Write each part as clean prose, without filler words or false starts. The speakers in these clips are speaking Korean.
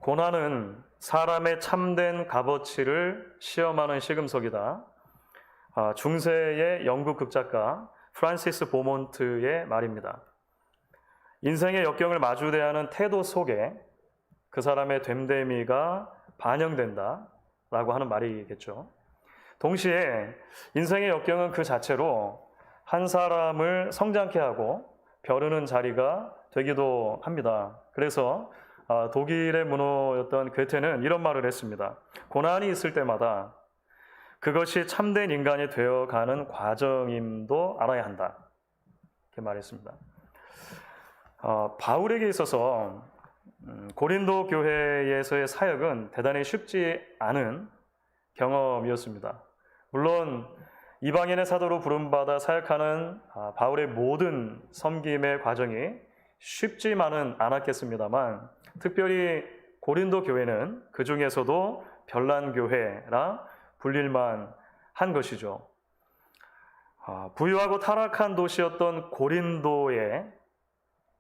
고난은 사람의 참된 값어치를 시험하는 시금석이다. 중세의 영국 극작가 프란시스 보몬트의 말입니다. 인생의 역경을 마주대하는 태도 속에 그 사람의 됨됨이가 반영된다 라고 하는 말이겠죠. 동시에 인생의 역경은 그 자체로 한 사람을 성장케 하고 벼르는 자리가 되기도 합니다. 그래서 독일의 문호였던 괴테는 이런 말을 했습니다. 고난이 있을 때마다 그것이 참된 인간이 되어가는 과정임도 알아야 한다. 이렇게 말했습니다. 바울에게 있어서 고린도 교회에서의 사역은 대단히 쉽지 않은 경험이었습니다. 물론 이방인의 사도로 부름받아 사역하는 바울의 모든 섬김의 과정이 쉽지만은 않았겠습니다만 특별히 고린도 교회는 그 중에서도 별난 교회라 불릴만 한 것이죠. 부유하고 타락한 도시였던 고린도에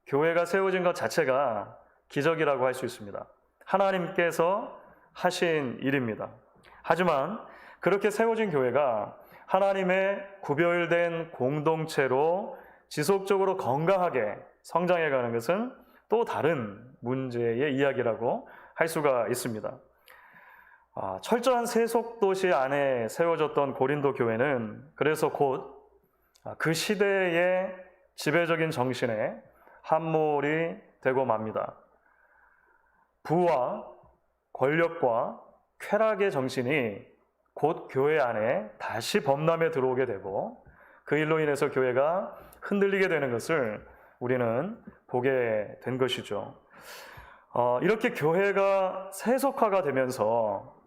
교회가 세워진 것 자체가 기적이라고 할 수 있습니다. 하나님께서 하신 일입니다. 하지만 그렇게 세워진 교회가 하나님의 구별된 공동체로 지속적으로 건강하게 성장해가는 것은 또 다른 문제의 이야기라고 할 수가 있습니다. 철저한 세속도시 안에 세워졌던 고린도 교회는 그래서 곧 그 시대의 지배적인 정신에 함몰이 되고 맙니다. 부와 권력과 쾌락의 정신이 곧 교회 안에 다시 범람에 들어오게 되고 그 일로 인해서 교회가 흔들리게 되는 것을 우리는 보게 된 것이죠. 이렇게 교회가 세속화가 되면서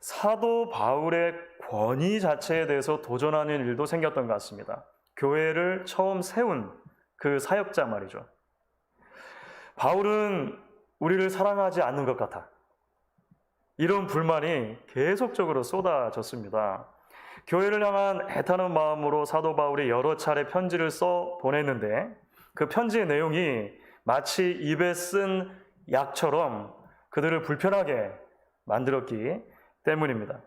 사도 바울의 권위 자체에 대해서 도전하는 일도 생겼던 것 같습니다. 교회를 처음 세운 그 사역자 말이죠. 바울은 우리를 사랑하지 않는 것 같아. 이런 불만이 계속적으로 쏟아졌습니다. 교회를 향한 애타는 마음으로 사도 바울이 여러 차례 편지를 써 보냈는데 그 편지의 내용이 마치 입에 쓴 약처럼 그들을 불편하게 만들었기 때문입니다.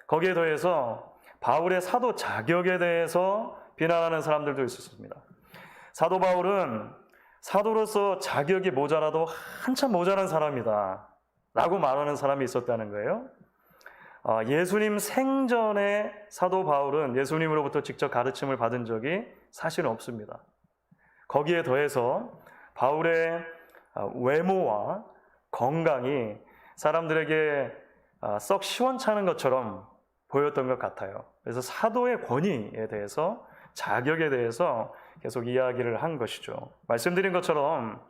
거기에 더해서 바울의 사도 자격에 대해서 비난하는 사람들도 있었습니다. 사도 바울은 사도로서 자격이 모자라도 한참 모자란 사람이다 라고 말하는 사람이 있었다는 거예요. 예수님 생전에 사도 바울은 예수님으로부터 직접 가르침을 받은 적이 사실은 없습니다. 거기에 더해서 바울의 외모와 건강이 사람들에게 썩 시원찮은 것처럼 보였던 것 같아요. 그래서 사도의 권위에 대해서 자격에 대해서 계속 이야기를 한 것이죠. 말씀드린 것처럼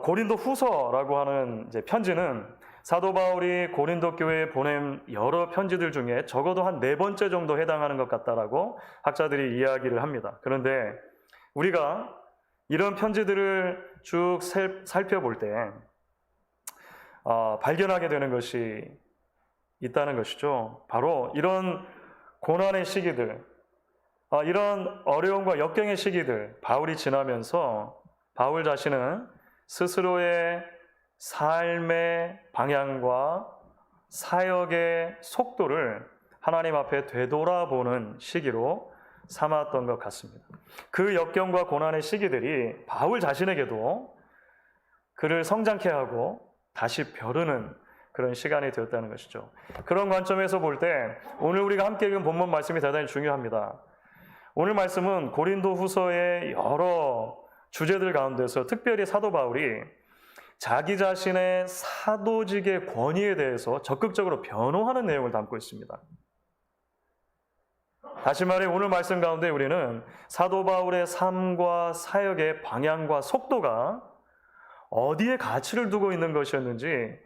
고린도 후서라고 하는 편지는 사도 바울이 고린도 교회에 보낸 여러 편지들 중에 적어도 한 4번째 정도 해당하는 것 같다라고 학자들이 이야기를 합니다. 그런데 우리가 이런 편지들을 쭉 살펴볼 때 발견하게 되는 것이 있다는 것이죠. 바로 이런 고난의 시기들, 이런 어려움과 역경의 시기들 바울이 지나면서 바울 자신은 스스로의 삶의 방향과 사역의 속도를 하나님 앞에 되돌아보는 시기로 삼았던 것 같습니다. 그 역경과 고난의 시기들이 바울 자신에게도 그를 성장케 하고 다시 벼르는 그런 시간이 되었다는 것이죠. 그런 관점에서 볼 때 오늘 우리가 함께 읽은 본문 말씀이 대단히 중요합니다. 오늘 말씀은 고린도 후서의 여러 주제들 가운데서 특별히 사도 바울이 자기 자신의 사도직의 권위에 대해서 적극적으로 변호하는 내용을 담고 있습니다. 다시 말해 오늘 말씀 가운데 우리는 사도 바울의 삶과 사역의 방향과 속도가 어디에 가치를 두고 있는 것이었는지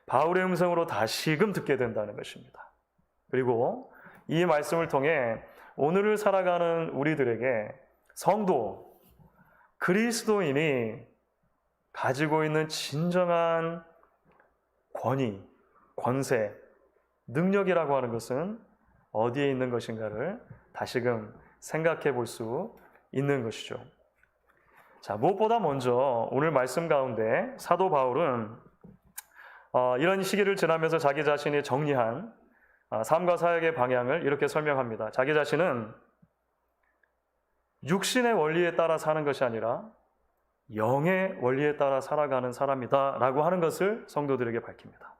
바울의 음성으로 다시금 듣게 된다는 것입니다. 그리고 이 말씀을 통해 오늘을 살아가는 우리들에게 성도, 그리스도인이 가지고 있는 진정한 권위, 권세, 능력이라고 하는 것은 어디에 있는 것인가를 다시금 생각해 볼 수 있는 것이죠. 자, 무엇보다 먼저 오늘 말씀 가운데 사도 바울은 이런 시기를 지나면서 자기 자신이 정리한 삶과 사역의 방향을 이렇게 설명합니다. 자기 자신은 육신의 원리에 따라 사는 것이 아니라 영의 원리에 따라 살아가는 사람이다 라고 하는 것을 성도들에게 밝힙니다.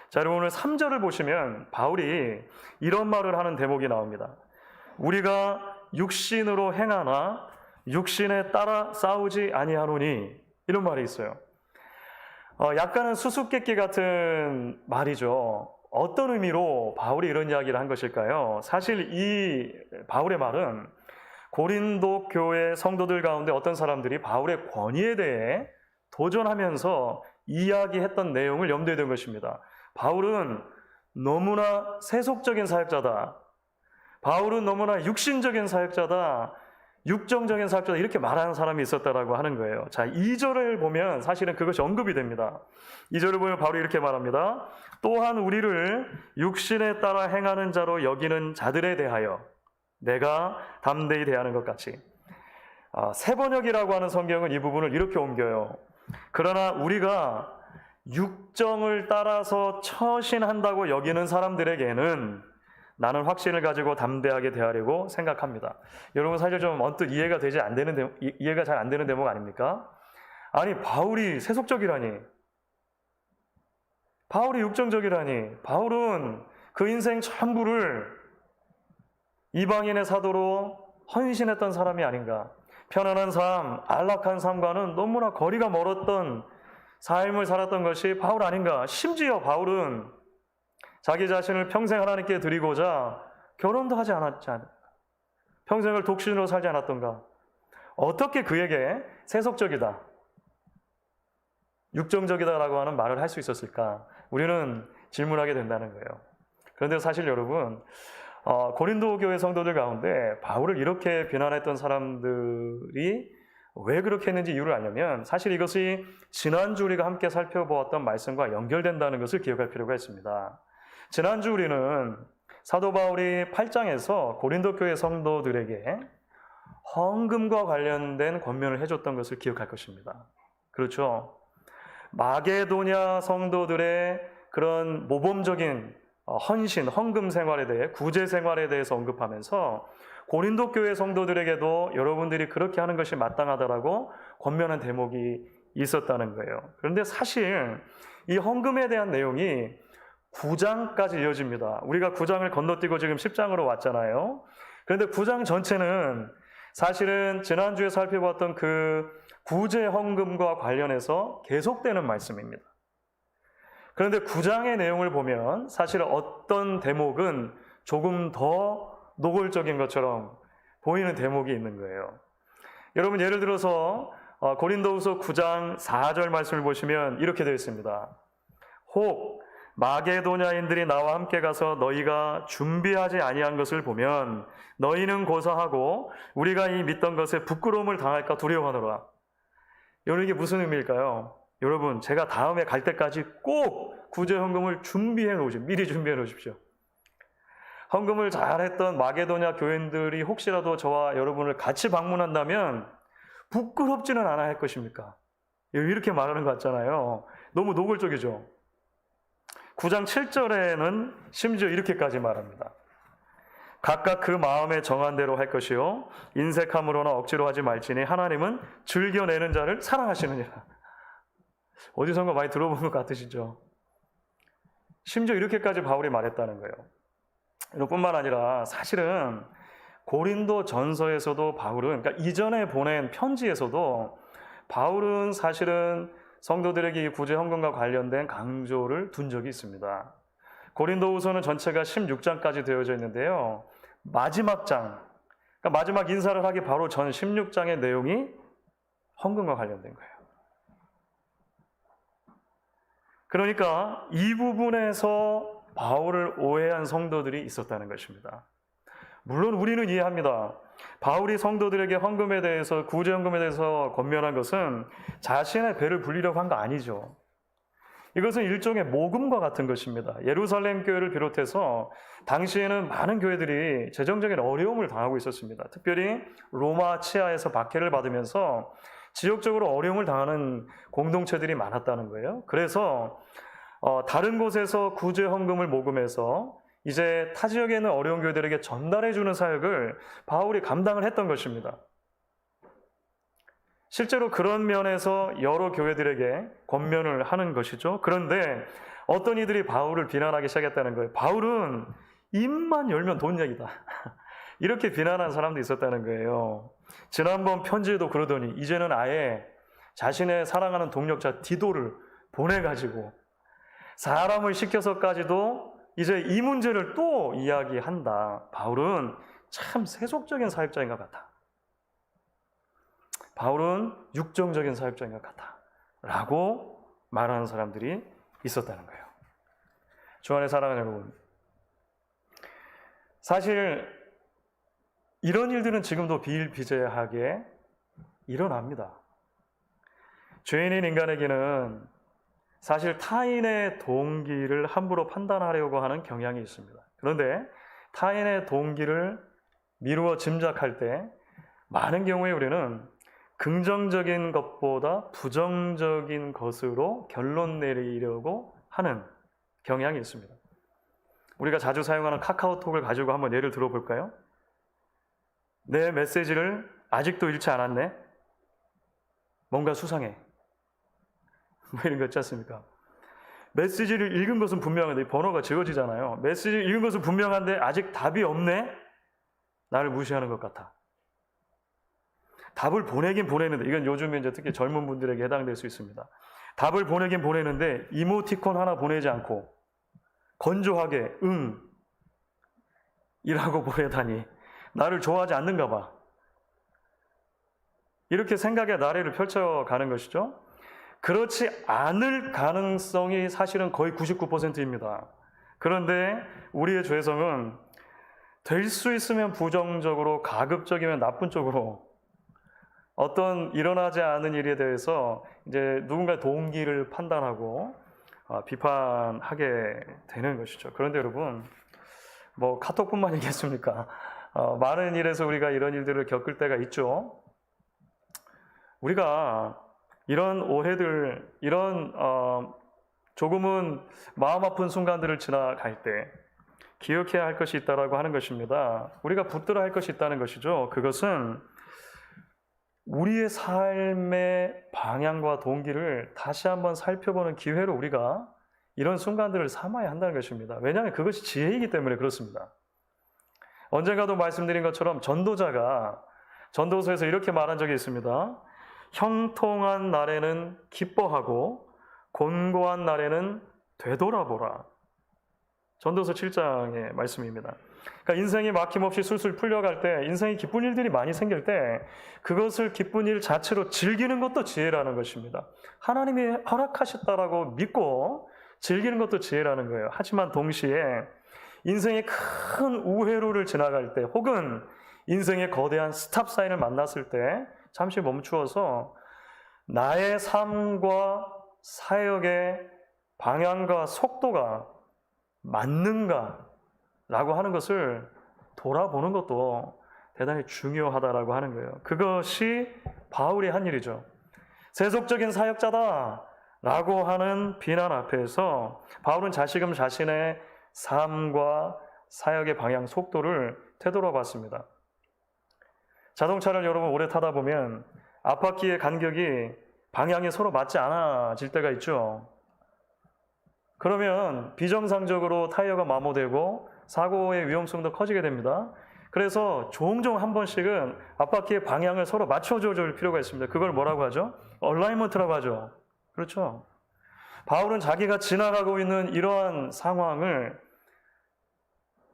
자, 여러분 오늘 3절을 보시면 바울이 이런 말을 하는 대목이 나옵니다. 우리가 육신으로 행하나 육신에 따라 싸우지 아니하노니, 이런 말이 있어요. 약간은 수수께끼 같은 말이죠. 어떤 의미로 바울이 이런 이야기를 한 것일까요? 사실 이 바울의 말은 고린도 교회 성도들 가운데 어떤 사람들이 바울의 권위에 대해 도전하면서 이야기했던 내용을 염두에 둔 것입니다. 바울은 너무나 세속적인 사역자다. 바울은 너무나 육신적인 사역자다. 육정적인 사역자다. 이렇게 말하는 사람이 있었다라고 하는 거예요. 자, 2절을 보면 사실은 그것이 언급이 됩니다. 2절을 보면 바울이 이렇게 말합니다. 또한 우리를 육신에 따라 행하는 자로 여기는 자들에 대하여 내가 담대히 대하는 것 같이. 새번역이라고 하는 성경은 이 부분을 이렇게 옮겨요. 그러나 우리가 육정을 따라서 처신한다고 여기는 사람들에게는 나는 확신을 가지고 담대하게 대하려고 생각합니다. 여러분 사실 좀 언뜻 이해가 잘 안 되는 대목 아닙니까? 아니 바울이 세속적이라니, 바울이 육정적이라니, 바울은 그 인생 전부를 이방인의 사도로 헌신했던 사람이 아닌가. 편안한 삶, 안락한 삶과는 너무나 거리가 멀었던 삶을 살았던 것이 바울 아닌가. 심지어 바울은 자기 자신을 평생 하나님께 드리고자 결혼도 하지 않았지 않을까. 평생을 독신으로 살지 않았던가. 어떻게 그에게 세속적이다, 육정적이다라고 하는 말을 할 수 있었을까? 우리는 질문하게 된다는 거예요. 그런데 사실 여러분, 고린도 교회 성도들 가운데 바울을 이렇게 비난했던 사람들이 왜 그렇게 했는지 이유를 알려면 사실 이것이 지난주 우리가 함께 살펴보았던 말씀과 연결된다는 것을 기억할 필요가 있습니다. 지난주 우리는 사도 바울이 8장에서 고린도 교회 성도들에게 헌금과 관련된 권면을 해줬던 것을 기억할 것입니다. 그렇죠? 마게도냐 성도들의 그런 모범적인 헌신, 헌금 생활에 대해, 구제 생활에 대해서 언급하면서 고린도 교회 성도들에게도 여러분들이 그렇게 하는 것이 마땅하다라고 권면한 대목이 있었다는 거예요. 그런데 사실 이 헌금에 대한 내용이 9장까지 이어집니다. 우리가 9장을 건너뛰고 지금 10장으로 왔잖아요. 그런데 9장 전체는 사실은 지난주에 살펴봤던 그 구제 헌금과 관련해서 계속되는 말씀입니다. 그런데 9장의 내용을 보면 사실 어떤 대목은 조금 더 노골적인 것처럼 보이는 대목이 있는 거예요. 여러분 예를 들어서 고린도후서 9장 4절 말씀을 보시면 이렇게 되어 있습니다. 혹 마게도냐인들이 나와 함께 가서 너희가 준비하지 아니한 것을 보면 너희는 고사하고 우리가 이 믿던 것에 부끄러움을 당할까 두려워하노라. 여러분 이게 무슨 의미일까요? 여러분 제가 다음에 갈 때까지 꼭 구제 헌금을 미리 준비해 놓으십시오. 헌금을 잘했던 마게도냐 교인들이 혹시라도 저와 여러분을 같이 방문한다면 부끄럽지는 않아 할 것입니까? 이렇게 말하는 것 같잖아요. 너무 노골적이죠. 9장 7절에는 심지어 이렇게까지 말합니다. 각각 그 마음에 정한 대로 할 것이요 인색함으로나 억지로 하지 말지니 하나님은 즐겨내는 자를 사랑하시느니라. 어디선가 많이 들어본 것 같으시죠? 심지어 이렇게까지 바울이 말했다는 거예요. 뿐만 아니라 사실은 고린도 전서에서도 바울은, 그러니까 이전에 보낸 편지에서도 바울은 사실은 성도들에게 이 구제 헌금과 관련된 강조를 둔 적이 있습니다. 고린도후서는 전체가 16장까지 되어져 있는데요. 마지막 장, 그러니까 마지막 인사를 하기 바로 전 16장의 내용이 헌금과 관련된 거예요. 그러니까 이 부분에서 바울을 오해한 성도들이 있었다는 것입니다. 물론 우리는 이해합니다. 바울이 성도들에게 헌금에 대해서, 구제 헌금에 대해서 권면한 것은 자신의 배를 불리려고 한 거 아니죠. 이것은 일종의 모금과 같은 것입니다. 예루살렘 교회를 비롯해서 당시에는 많은 교회들이 재정적인 어려움을 당하고 있었습니다. 특별히 로마 치하에서 박해를 받으면서 지역적으로 어려움을 당하는 공동체들이 많았다는 거예요. 그래서 다른 곳에서 구제 헌금을 모금해서 이제 타 지역에 있는 어려운 교회들에게 전달해 주는 사역을 바울이 감당을 했던 것입니다. 실제로 그런 면에서 여러 교회들에게 권면을 하는 것이죠. 그런데 어떤 이들이 바울을 비난하기 시작했다는 거예요. 바울은 입만 열면 돈 얘기다. 이렇게 비난한 사람도 있었다는 거예요. 지난번 편지에도 그러더니 이제는 아예 자신의 사랑하는 동력자 디도를 보내가지고 사람을 시켜서까지도 이제 이 문제를 또 이야기한다. 바울은 참 세속적인 사역자인 것 같아. 바울은 육정적인 사역자인 것 같아. 라고 말하는 사람들이 있었다는 거예요. 주 안에 사랑하는 여러분, 사실 이런 일들은 지금도 비일비재하게 일어납니다. 죄인인 인간에게는 사실 타인의 동기를 함부로 판단하려고 하는 경향이 있습니다. 그런데 타인의 동기를 미루어 짐작할 때 많은 경우에 우리는 긍정적인 것보다 부정적인 것으로 결론 내리려고 하는 경향이 있습니다. 우리가 자주 사용하는 카카오톡을 가지고 한번 예를 들어볼까요? 내 메시지를 아직도 읽지 않았네? 뭔가 수상해. 뭐 이런 거 있지 않습니까? 메시지를 읽은 것은 분명한데 번호가 지워지잖아요. 메시지를 읽은 것은 분명한데 아직 답이 없네? 나를 무시하는 것 같아. 답을 보내긴 보내는데, 이건 요즘에 이제 특히 젊은 분들에게 해당될 수 있습니다. 답을 보내긴 보내는데 이모티콘 하나 보내지 않고 건조하게 응 이라고 보내다니 나를 좋아하지 않는가 봐. 이렇게 생각의 나래를 펼쳐가는 것이죠. 그렇지 않을 가능성이 사실은 거의 99%입니다. 그런데 우리의 죄성은 될 수 있으면 부정적으로, 가급적이면 나쁜 쪽으로 어떤 일어나지 않은 일에 대해서 이제 누군가의 동기를 판단하고 비판하게 되는 것이죠. 그런데 여러분, 뭐 카톡뿐만 얘기했습니까? 많은 일에서 우리가 이런 일들을 겪을 때가 있죠. 우리가 이런 오해들, 이런 조금은 마음 아픈 순간들을 지나갈 때 기억해야 할 것이 있다라고 하는 것입니다. 우리가 붙들어야 할 것이 있다는 것이죠. 그것은 우리의 삶의 방향과 동기를 다시 한번 살펴보는 기회로 우리가 이런 순간들을 삼아야 한다는 것입니다. 왜냐하면 그것이 지혜이기 때문에 그렇습니다. 언젠가도 말씀드린 것처럼 전도자가 전도서에서 이렇게 말한 적이 있습니다. 형통한 날에는 기뻐하고 곤고한 날에는 되돌아보라. 전도서 7장의 말씀입니다. 그러니까 인생이 막힘없이 술술 풀려갈 때, 인생이 기쁜 일들이 많이 생길 때 그것을 기쁜 일 자체로 즐기는 것도 지혜라는 것입니다. 하나님이 허락하셨다라고 믿고 즐기는 것도 지혜라는 거예요. 하지만 동시에 인생의 큰 우회로를 지나갈 때, 혹은 인생의 거대한 스탑사인을 만났을 때 잠시 멈추어서 나의 삶과 사역의 방향과 속도가 맞는가 라고 하는 것을 돌아보는 것도 대단히 중요하다라고 하는 거예요. 그것이 바울이 한 일이죠. 세속적인 사역자다 라고 하는 비난 앞에서 바울은 다시금 자신의 삶과 사역의 방향, 속도를 되돌아봤습니다. 자동차를 여러분 오래 타다 보면 앞바퀴의 간격이 방향이 서로 맞지 않아질 때가 있죠. 그러면 비정상적으로 타이어가 마모되고 사고의 위험성도 커지게 됩니다. 그래서 종종 한 번씩은 앞바퀴의 방향을 서로 맞춰줘 줄 필요가 있습니다. 그걸 뭐라고 하죠? 얼라이먼트라고 하죠. 그렇죠? 바울은 자기가 지나가고 있는 이러한 상황을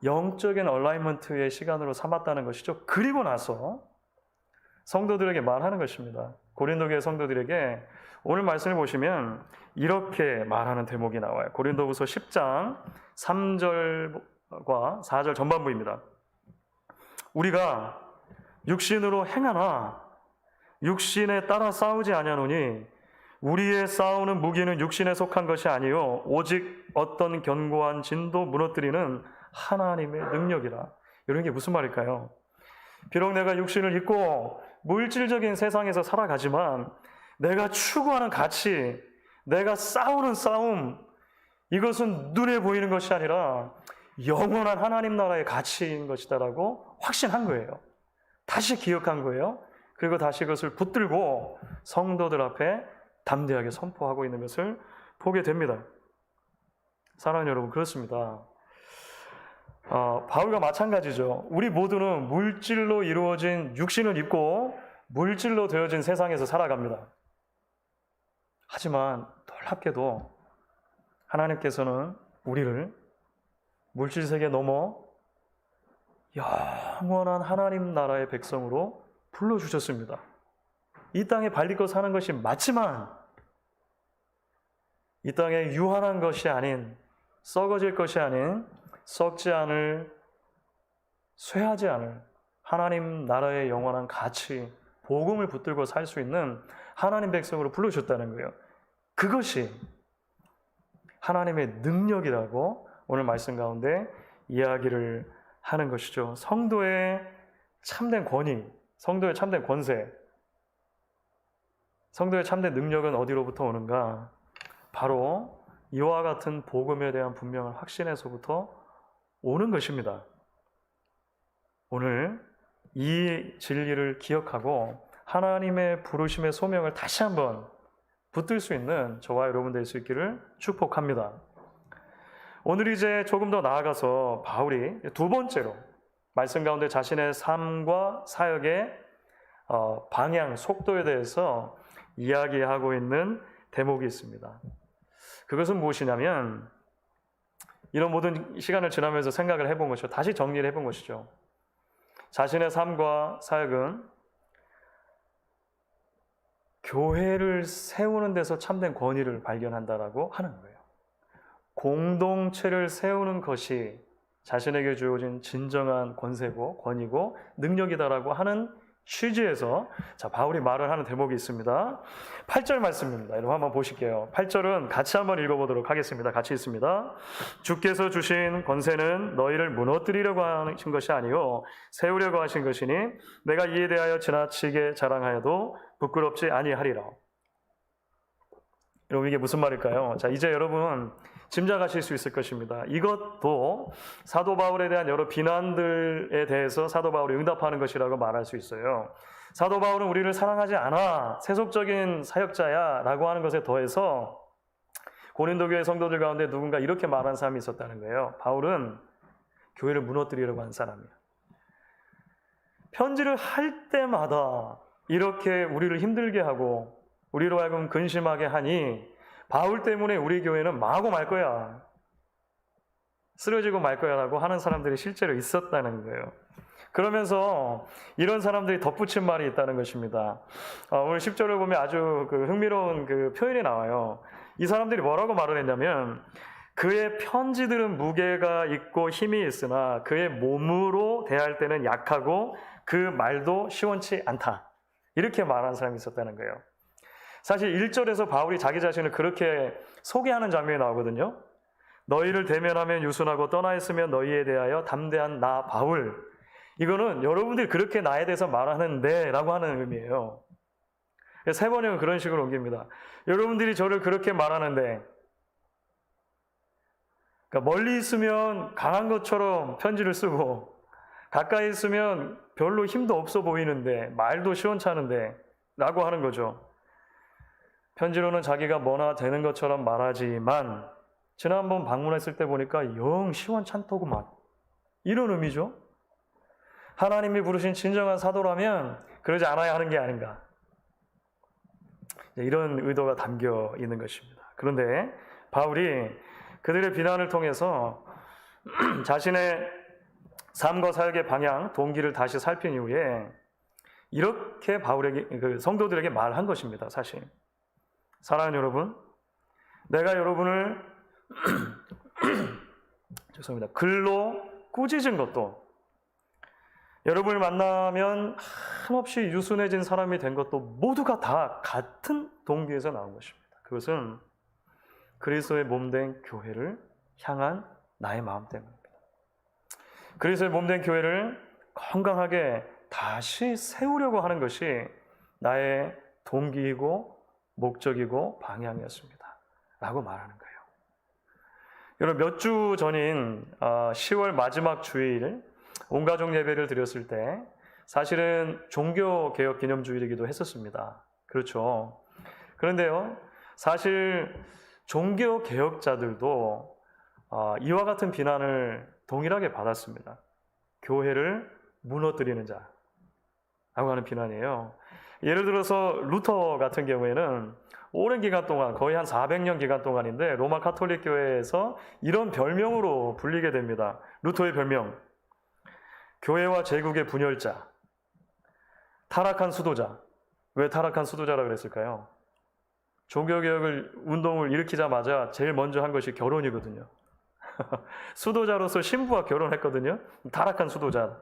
영적인 얼라이먼트의 시간으로 삼았다는 것이죠. 그리고 나서 성도들에게 말하는 것입니다. 고린도교회 성도들에게 오늘 말씀을 보시면 이렇게 말하는 대목이 나와요. 고린도후서 10장 3절과 4절 전반부입니다. 우리가 육신으로 행하나 육신에 따라 싸우지 아니하노니 우리의 싸우는 무기는 육신에 속한 것이 아니요 오직 어떤 견고한 진도 무너뜨리는 하나님의 능력이라. 이런 게 무슨 말일까요? 비록 내가 육신을 입고 물질적인 세상에서 살아가지만 내가 추구하는 가치, 내가 싸우는 싸움, 이것은 눈에 보이는 것이 아니라 영원한 하나님 나라의 가치인 것이다라고 확신한 거예요. 다시 기억한 거예요. 그리고 다시 그것을 붙들고 성도들 앞에 담대하게 선포하고 있는 것을 보게 됩니다. 사랑하는 여러분, 그렇습니다. 바울과 마찬가지죠. 우리 모두는 물질로 이루어진 육신을 입고 물질로 되어진 세상에서 살아갑니다. 하지만 놀랍게도 하나님께서는 우리를 물질 세계 넘어 영원한 하나님 나라의 백성으로 불러주셨습니다. 이 땅에 발딛고 사는 것이 맞지만 이 땅에 유한한 것이 아닌, 썩어질 것이 아닌, 썩지 않을, 쇠하지 않을 하나님 나라의 영원한 가치, 복음을 붙들고 살 수 있는 하나님 백성으로 불러주셨다는 거예요. 그것이 하나님의 능력이라고 오늘 말씀 가운데 이야기를 하는 것이죠. 성도의 참된 권위, 성도의 참된 권세, 성도의 참된 능력은 어디로부터 오는가? 바로 이와 같은 복음에 대한 분명한 확신에서부터 오는 것입니다. 오늘 이 진리를 기억하고 하나님의 부르심의 소명을 다시 한번 붙들 수 있는 저와 여러분 될 수 있기를 축복합니다. 오늘 이제 조금 더 나아가서 바울이 두 번째로 말씀 가운데 자신의 삶과 사역의 방향, 속도에 대해서 이야기하고 있는 대목이 있습니다. 그것은 무엇이냐면 이런 모든 시간을 지나면서 생각을 해본 것이죠. 다시 정리를 해본 것이죠. 자신의 삶과 사역은 교회를 세우는 데서 참된 권위를 발견한다라고 하는 거예요. 공동체를 세우는 것이 자신에게 주어진 진정한 권세고 권위고 능력이다라고 하는 취지에서 바울이 말을 하는 대목이 있습니다. 8절 말씀입니다. 여러분 한번 보실게요. 8절은 같이 한번 읽어보도록 하겠습니다. 같이 읽습니다. 주께서 주신 권세는 너희를 무너뜨리려고 하신 것이 아니요 세우려고 하신 것이니 내가 이에 대하여 지나치게 자랑하여도 부끄럽지 아니하리라. 여러분 이게 무슨 말일까요? 자, 이제 여러분 짐작하실 수 있을 것입니다. 이것도 사도 바울에 대한 여러 비난들에 대해서 사도 바울이 응답하는 것이라고 말할 수 있어요. 사도 바울은 우리를 사랑하지 않아 세속적인 사역자야 라고 하는 것에 더해서 고린도 교회 성도들 가운데 누군가 이렇게 말한 사람이 있었다는 거예요. 바울은 교회를 무너뜨리려고 한 사람이야. 편지를 할 때마다 이렇게 우리를 힘들게 하고 우리로 하여금 근심하게 하니 바울 때문에 우리 교회는 망하고 말 거야. 쓰러지고 말 거야 라고 하는 사람들이 실제로 있었다는 거예요. 그러면서 이런 사람들이 덧붙인 말이 있다는 것입니다. 오늘 10절을 보면 아주 흥미로운 표현이 나와요. 이 사람들이 뭐라고 말을 했냐면 그의 편지들은 무게가 있고 힘이 있으나 그의 몸으로 대할 때는 약하고 그 말도 시원치 않다. 이렇게 말하는 사람이 있었다는 거예요. 사실 1절에서 바울이 자기 자신을 그렇게 소개하는 장면이 나오거든요. 너희를 대면하면 유순하고 떠나 있으면 너희에 대하여 담대한 나 바울. 이거는 여러분들이 그렇게 나에 대해서 말하는데 라고 하는 의미예요. 세 번역은 그런 식으로 옮깁니다. 여러분들이 저를 그렇게 말하는데 그러니까 멀리 있으면 강한 것처럼 편지를 쓰고 가까이 있으면 별로 힘도 없어 보이는데 말도 시원찮은데 라고 하는 거죠. 편지로는 자기가 뭐나 되는 것처럼 말하지만 지난번 방문했을 때 보니까 영 시원찮더구만. 이런 의미죠. 하나님이 부르신 진정한 사도라면 그러지 않아야 하는 게 아닌가. 이런 의도가 담겨 있는 것입니다. 그런데 바울이 그들의 비난을 통해서 자신의 삶과 사역의 방향, 동기를 다시 살핀 이후에 이렇게 바울에게, 성도들에게 말한 것입니다. 사실. 사랑하는 여러분, 내가 여러분을 죄송합니다. 글로 꾸짖은 것도 여러분을 만나면 한없이 유순해진 사람이 된 것도 모두가 다 같은 동기에서 나온 것입니다. 그것은 그리스도의 몸된 교회를 향한 나의 마음 때문입니다. 그리스도의 몸된 교회를 건강하게 다시 세우려고 하는 것이 나의 동기이고 목적이고 방향이었습니다. 라고 말하는 거예요. 여러분 몇 주 전인 10월 마지막 주일 온가족 예배를 드렸을 때 사실은 종교개혁 기념주일이기도 했었습니다. 그렇죠. 그런데요, 사실 종교개혁자들도 이와 같은 비난을 동일하게 받았습니다. 교회를 무너뜨리는 자라고 하는 비난이에요. 예를 들어서 루터 같은 경우에는 오랜 기간 동안, 거의 한 400년 기간 동안인데 로마 카톨릭 교회에서 이런 별명으로 불리게 됩니다. 루터의 별명, 교회와 제국의 분열자, 타락한 수도자. 왜 타락한 수도자라고 그랬을까요? 종교개혁을 운동을 일으키자마자 제일 먼저 한 것이 결혼이거든요. 수도자로서 신부와 결혼했거든요. 타락한 수도자.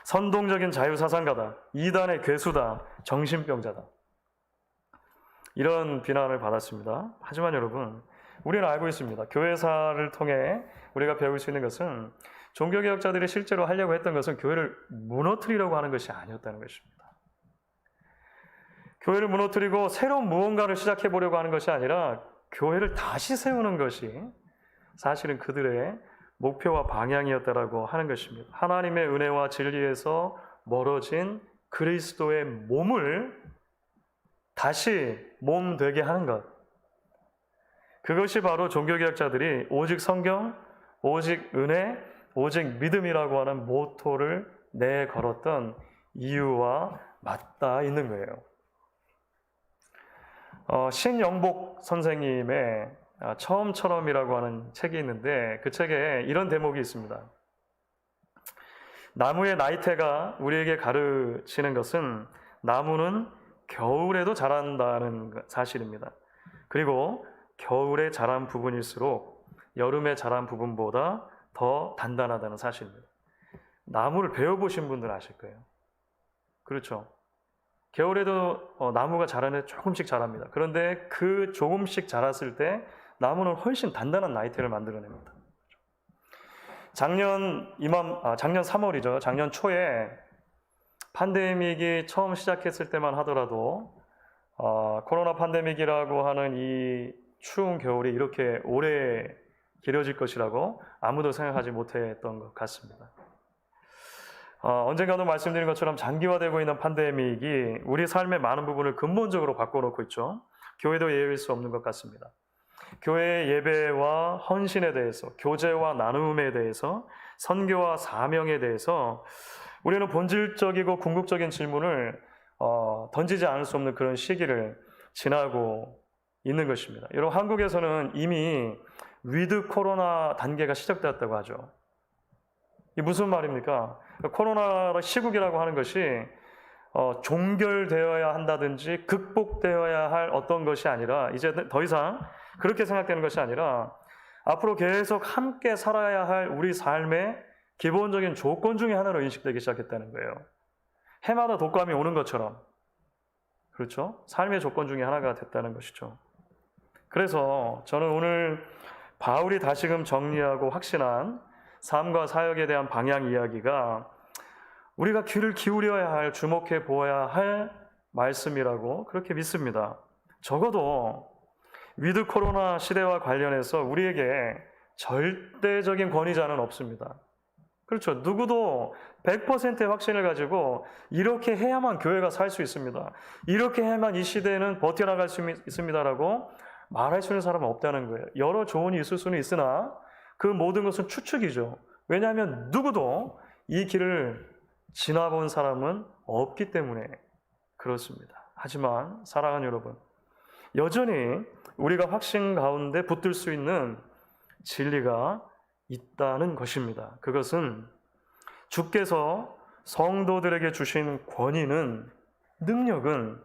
선동적인 자유사상가다. 이단의 괴수다. 정신병자다. 이런 비난을 받았습니다. 하지만 여러분, 우리는 알고 있습니다. 교회사를 통해 우리가 배울 수 있는 것은 종교개혁자들이 실제로 하려고 했던 것은 교회를 무너뜨리려고 하는 것이 아니었다는 것입니다. 교회를 무너뜨리고 새로운 무언가를 시작해 보려고 하는 것이 아니라 교회를 다시 세우는 것이 사실은 그들의 목표와 방향이었다라고 하는 것입니다. 하나님의 은혜와 진리에서 멀어진 그리스도의 몸을 다시 몸 되게 하는 것. 그것이 바로 종교개혁자들이 오직 성경, 오직 은혜, 오직 믿음이라고 하는 모토를 내걸었던 이유와 맞닿아 있는 거예요. 신영복 선생님의 처음처럼이라고 하는 책이 있는데 그 책에 이런 대목이 있습니다. 나무의 나이테가 우리에게 가르치는 것은 나무는 겨울에도 자란다는 사실입니다. 그리고 겨울에 자란 부분일수록 여름에 자란 부분보다 더 단단하다는 사실입니다. 나무를 배워보신 분들은 아실 거예요. 그렇죠. 겨울에도 나무가 자라는데 조금씩 자랍니다. 그런데 그 조금씩 자랐을 때 나무는 훨씬 단단한 나이테를 만들어냅니다. 작년 3월이죠. 작년 초에 팬데믹이 처음 시작했을 때만 하더라도 코로나 팬데믹이라고 하는 이 추운 겨울이 이렇게 오래 길어질 것이라고 아무도 생각하지 못했던 것 같습니다. 언젠가도 말씀드린 것처럼 장기화되고 있는 팬데믹이 우리 삶의 많은 부분을 근본적으로 바꿔놓고 있죠. 교회도 예외일 수 없는 것 같습니다. 교회의 예배와 헌신에 대해서, 교제와 나눔에 대해서, 선교와 사명에 대해서 우리는 본질적이고 궁극적인 질문을 던지지 않을 수 없는 그런 시기를 지나고 있는 것입니다. 여러분, 한국에서는 이미 위드 코로나 단계가 시작되었다고 하죠. 이게 무슨 말입니까? 코로나 시국이라고 하는 것이 종결되어야 한다든지 극복되어야 할 어떤 것이 아니라 이제 더 이상 그렇게 생각되는 것이 아니라 앞으로 계속 함께 살아야 할 우리 삶의 기본적인 조건 중에 하나로 인식되기 시작했다는 거예요. 해마다 독감이 오는 것처럼, 그렇죠? 삶의 조건 중에 하나가 됐다는 것이죠. 그래서 저는 오늘 바울이 다시금 정리하고 확신한 삶과 사역에 대한 방향 이야기가 우리가 귀를 기울여야 할, 주목해 보아야 할 말씀이라고 그렇게 믿습니다. 적어도 위드 코로나 시대와 관련해서 우리에게 절대적인 권위자는 없습니다. 그렇죠. 누구도 100%의 확신을 가지고 이렇게 해야만 교회가 살 수 있습니다. 이렇게 해야만 이 시대는 버텨나갈 수 있습니다라고 말할 수 있는 사람은 없다는 거예요. 여러 조언이 있을 수는 있으나 그 모든 것은 추측이죠. 왜냐하면 누구도 이 길을 지나본 사람은 없기 때문에 그렇습니다. 하지만 사랑하는 여러분, 여전히 우리가 확신 가운데 붙들 수 있는 진리가 있다는 것입니다. 그것은 주께서 성도들에게 주신 권위는, 능력은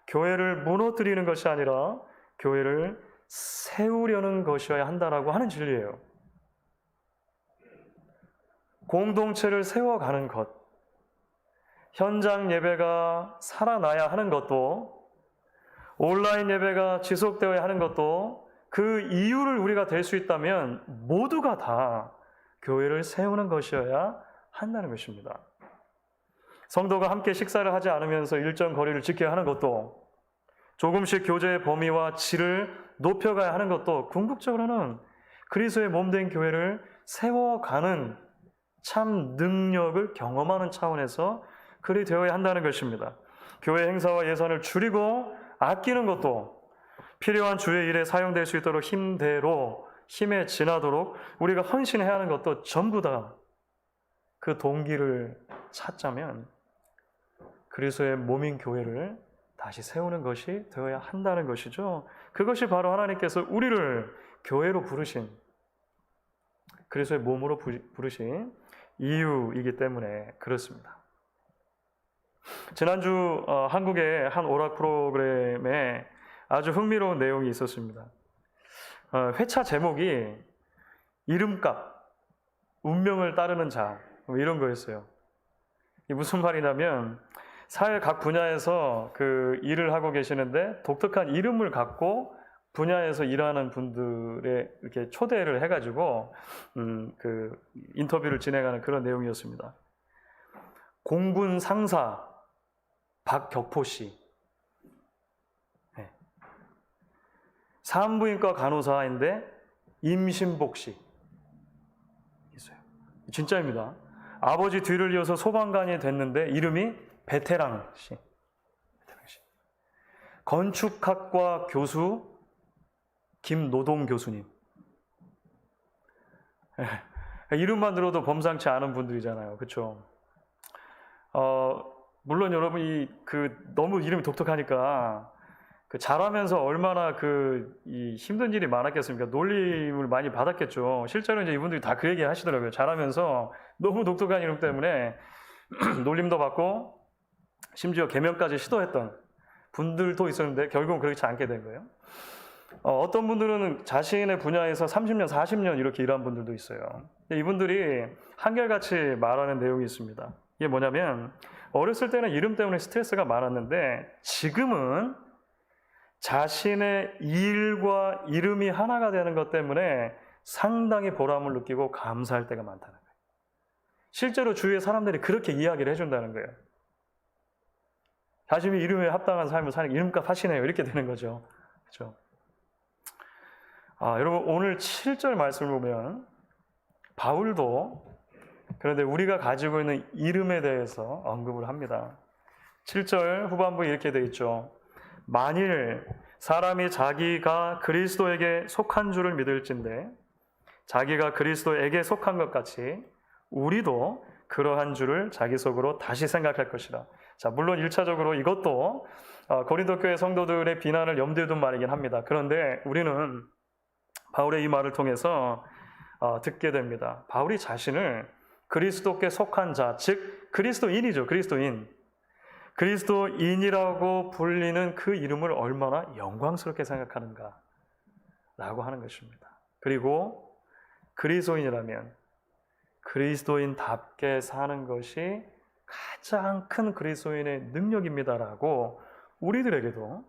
교회를 무너뜨리는 것이 아니라 교회를 세우려는 것이어야 한다라고 하는 진리예요. 공동체를 세워가는 것, 현장 예배가 살아나야 하는 것도, 온라인 예배가 지속되어야 하는 것도 그 이유를 우리가 될 수 있다면 모두가 다 교회를 세우는 것이어야 한다는 것입니다. 성도가 함께 식사를 하지 않으면서 일정 거리를 지켜야 하는 것도, 조금씩 교제의 범위와 질을 높여가야 하는 것도 궁극적으로는 그리스도의 몸된 교회를 세워가는 참 능력을 경험하는 차원에서 그리 되어야 한다는 것입니다. 교회 행사와 예산을 줄이고 아끼는 것도 필요한 주의 일에 사용될 수 있도록 힘에 지나도록 우리가 헌신해야 하는 것도 전부 다 그 동기를 찾자면 그리스도의 몸인 교회를 다시 세우는 것이 되어야 한다는 것이죠. 그것이 바로 하나님께서 우리를 교회로 부르신, 그리스도의 몸으로 부르신 이유이기 때문에 그렇습니다. 지난주 한국의 한 오락 프로그램에 아주 흥미로운 내용이 있었습니다. 회차 제목이 이름값, 운명을 따르는 자, 뭐 이런 거였어요. 이게 무슨 말이냐면 사회 각 분야에서 그 일을 하고 계시는데 독특한 이름을 갖고 분야에서 일하는 분들의 이렇게 초대를 해가지고 그 인터뷰를 진행하는 그런 내용이었습니다. 공군 상사 박격포 씨, 네. 산부인과 간호사인데 임신복 씨 있어요. 진짜입니다. 아버지 뒤를 이어서 소방관이 됐는데 이름이 베테랑 씨. 건축학과 교수 김노동 교수님. 이름만 들어도 범상치 않은 분들이잖아요. 그렇죠? 물론 여러분이 너무 이름이 독특하니까 잘하면서 얼마나 이 힘든 일이 많았겠습니까? 놀림을 많이 받았겠죠. 실제로 이제 이분들이 다 그 얘기 하시더라고요. 잘하면서 너무 독특한 이름 때문에 놀림도 받고 심지어 개명까지 시도했던 분들도 있었는데 결국은 그렇지 않게 된 거예요. 어떤 분들은 자신의 분야에서 30년, 40년 이렇게 일한 분들도 있어요. 이분들이 한결같이 말하는 내용이 있습니다. 이게 뭐냐면 어렸을 때는 이름 때문에 스트레스가 많았는데 지금은 자신의 일과 이름이 하나가 되는 것 때문에 상당히 보람을 느끼고 감사할 때가 많다는 거예요. 실제로 주위의 사람들이 그렇게 이야기를 해준다는 거예요. 자신이 이름에 합당한 삶을 사는 이름값 하시네요. 이렇게 되는 거죠. 그렇죠? 여러분 오늘 7절 말씀을 보면 바울도 그런데 우리가 가지고 있는 이름에 대해서 언급을 합니다. 7절 후반부에 이렇게 되어 있죠. 만일 사람이 자기가 그리스도에게 속한 줄을 믿을진대 자기가 그리스도에게 속한 것 같이 우리도 그러한 줄을 자기 속으로 다시 생각할 것이다. 자, 물론 1차적으로 이것도 고린도 교회 성도들의 비난을 염두에 둔 말이긴 합니다. 그런데 우리는 바울의 이 말을 통해서 듣게 됩니다. 바울이 자신을 그리스도께 속한 자, 즉 그리스도인이죠. 그리스도인이라고 불리는 그 이름을 얼마나 영광스럽게 생각하는가 라고 하는 것입니다. 그리고 그리스도인이라면 그리스도인답게 사는 것이 가장 큰 그리스도인의 능력입니다라고 우리들에게도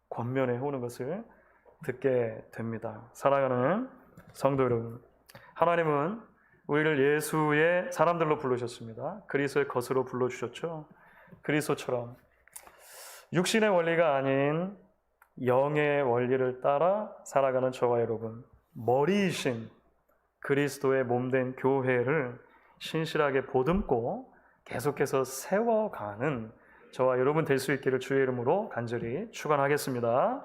권면해 오는 것을 듣게 됩니다. 사랑하는 성도 여러분, 하나님은 우리를 예수의 사람들로 부르셨습니다. 그리스도의 것으로 불러주셨죠. 그리스도처럼 육신의 원리가 아닌 영의 원리를 따라 살아가는 저와 여러분, 머리이신 그리스도의 몸된 교회를 신실하게 보듬고 계속해서 세워가는 저와 여러분 될 수 있기를 주의 이름으로 간절히 축원하겠습니다.